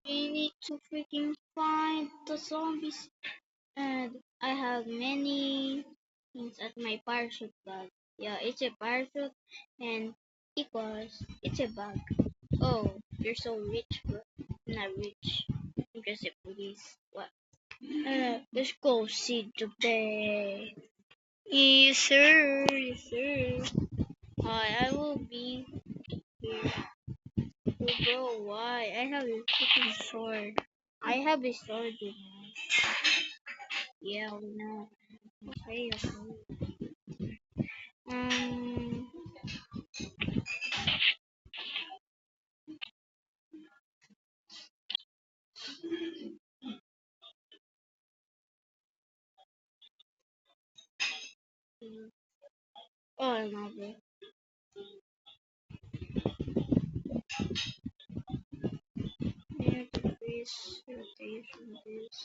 We need to freaking find the zombies. And I have many things at my parachute bag. Yeah, it's a parachute and equals it's a bag. Oh, you're so rich, bro. I'm not rich. I'm just a police. What? Let's go see the bay. Yes, sir. Yes, sir. Hi, I will be here. Oh, bro, why? I have a freaking sword. I have a sword, you know. Yeah, we know. Okay, okay. Um, oh, I love it. Near the base, rotation this.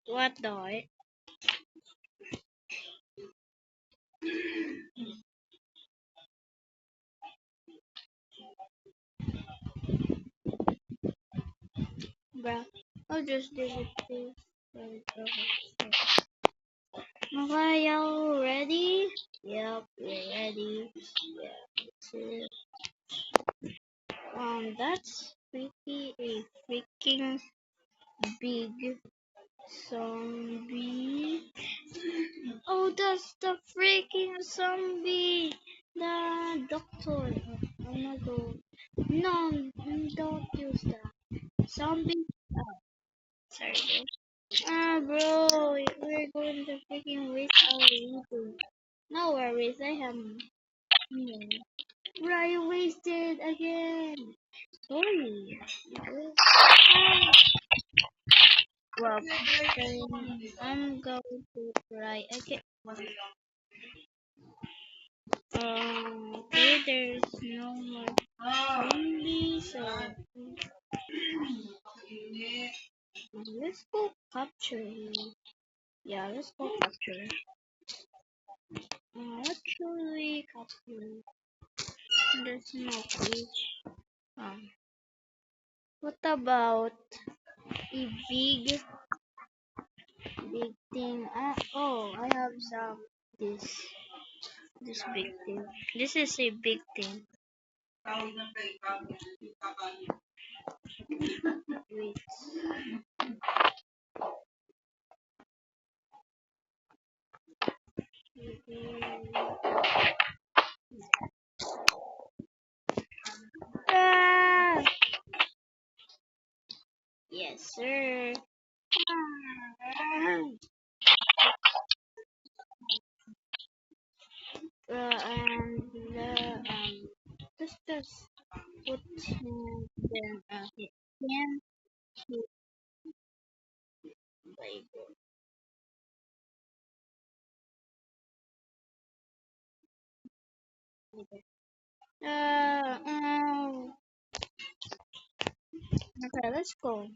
What the? Bruh, I'll just delete this. Okay, y'all ready? Yep, we're ready. Yeah, that's it. That's pretty a freaking big zombie. Oh, that's the freaking zombie! The doctor. Oh my god. No, don't use that. Zombie. Oh, sorry. Bro, we're going to freaking waste our reason. No worries, I have. No. Bro, I wasted again. Sorry. Well, I'm going to try again. Okay, there's no more zombies, so let's go capture him. Yeah, let's go capture. What should we capture? There's no page. Um, what about a big thing? Oh, I have some this big thing. This is a big thing. Wait. Ah! Yes, sir. And just put him then hit him hit Bible. Oh. Okay, let's go.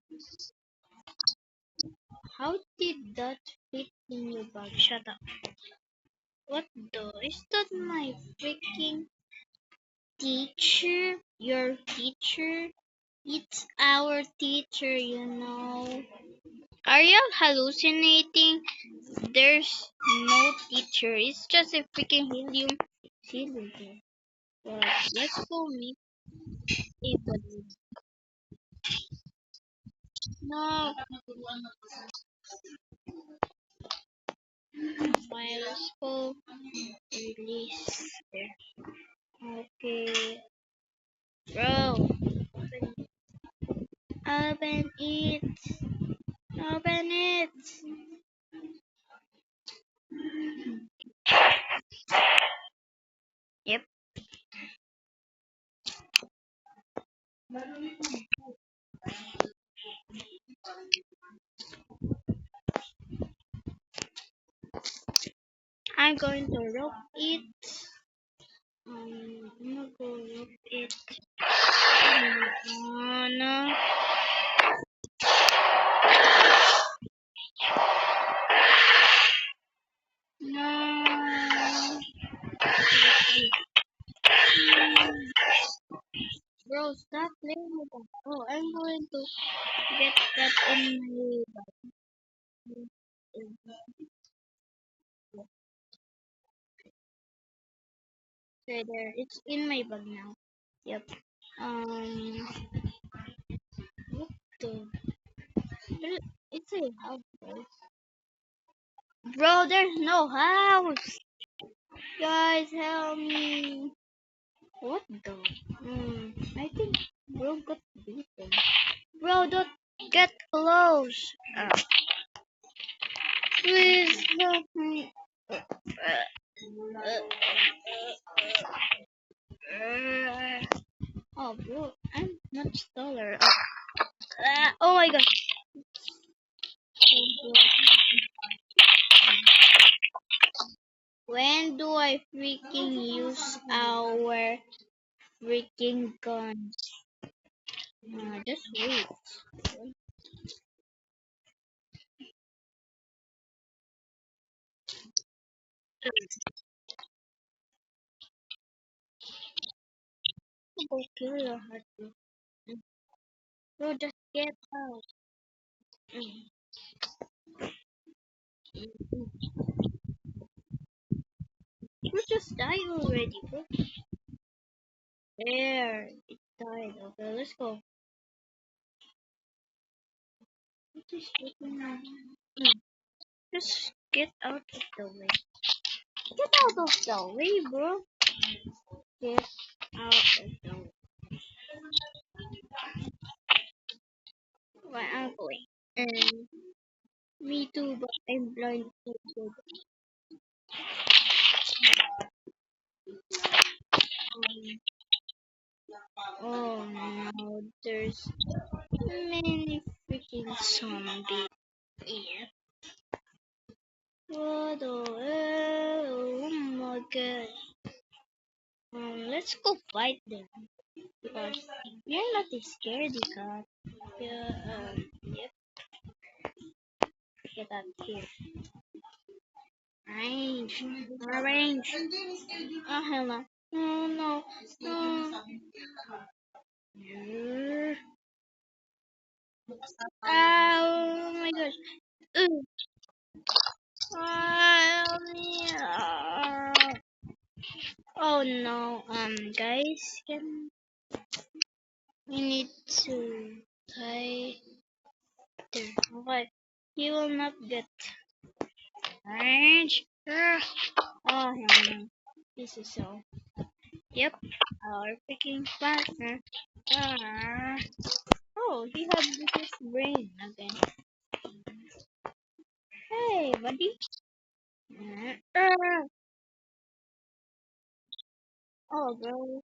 How did that fit in your bag? Shut up. What the? Is that my freaking teacher? Your teacher? It's our teacher, you know. Are you hallucinating? There's no teacher. It's just a freaking helium cylinder. Well, let's go meet everybody. No, my let's go release there. Okay, bro, open it. Open it. Yep. I'm going to rope it. I'm gonna go rope it. Oh no. No. Bro, stop playing with that. Oh, I'm going to get that in my bag. Okay, there. It's in my bag now. Yep. Um, what the? It's a house, bro. Bro, there's no house. Guys, help me. What the? I think bro got beaten. Bro, don't get close. Please help me. Oh, bro, I'm much taller. Oh my god. When do I freaking use our freaking guns? Just wait. Go kill your heart, bro. Bro, just get out. Mm, mm. You just died already, bro. There, it died. Okay, let's go. What is freaking on? Just get out of the way. Get out of the way, bro. Get out of the way. My uncle. And me too, but I'm blind. Oh no, there's many freaking zombies. Yeah. What the hell? Oh my god. Let's go fight them because you're not a scaredy cat. Yeah. Yep. Get out here. Range. Range. Oh hell no. No no no. Yeah. Oh my gosh. Ugh. Oh, yeah. Oh no. Guys, can we need to tie there? Okay. He will not get range. Oh hell no. This is so. Yep. Our freaking partner. Ah. Oh, he had this brain again. Hey, buddy. Ah. Oh, bro.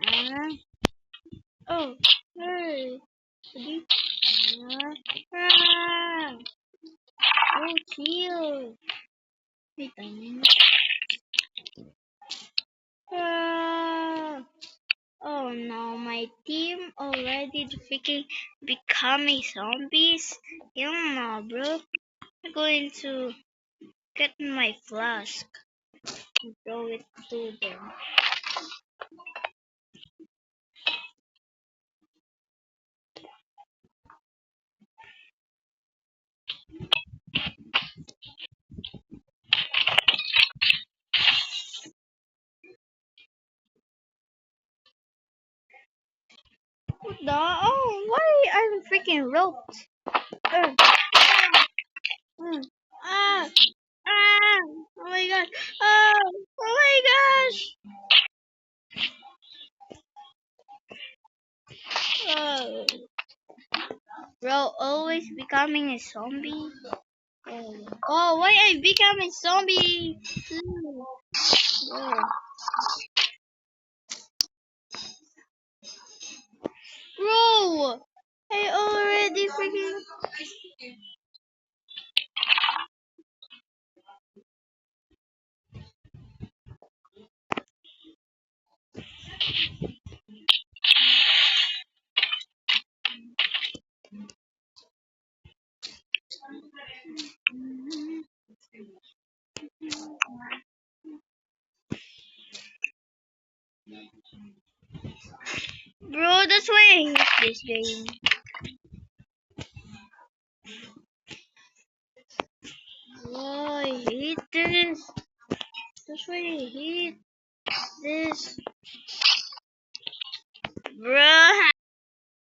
Ah. Oh, hey. Buddy. Ah. Oh, chill. Wait a minute. Ah. Oh no, my team already freaking becoming zombies. Hell no, bro. I'm going to get my flask and throw it to them. What the? Oh, why I'm freaking roped? Uh, mm, ah, ah, oh my god. Oh my gosh. Oh, bro, always becoming a zombie. Oh, why I become a zombie? Bro, bro, I already freaking. Bro, that's why I hate this game. Oh, I hate this. That's why I hate this. Bro.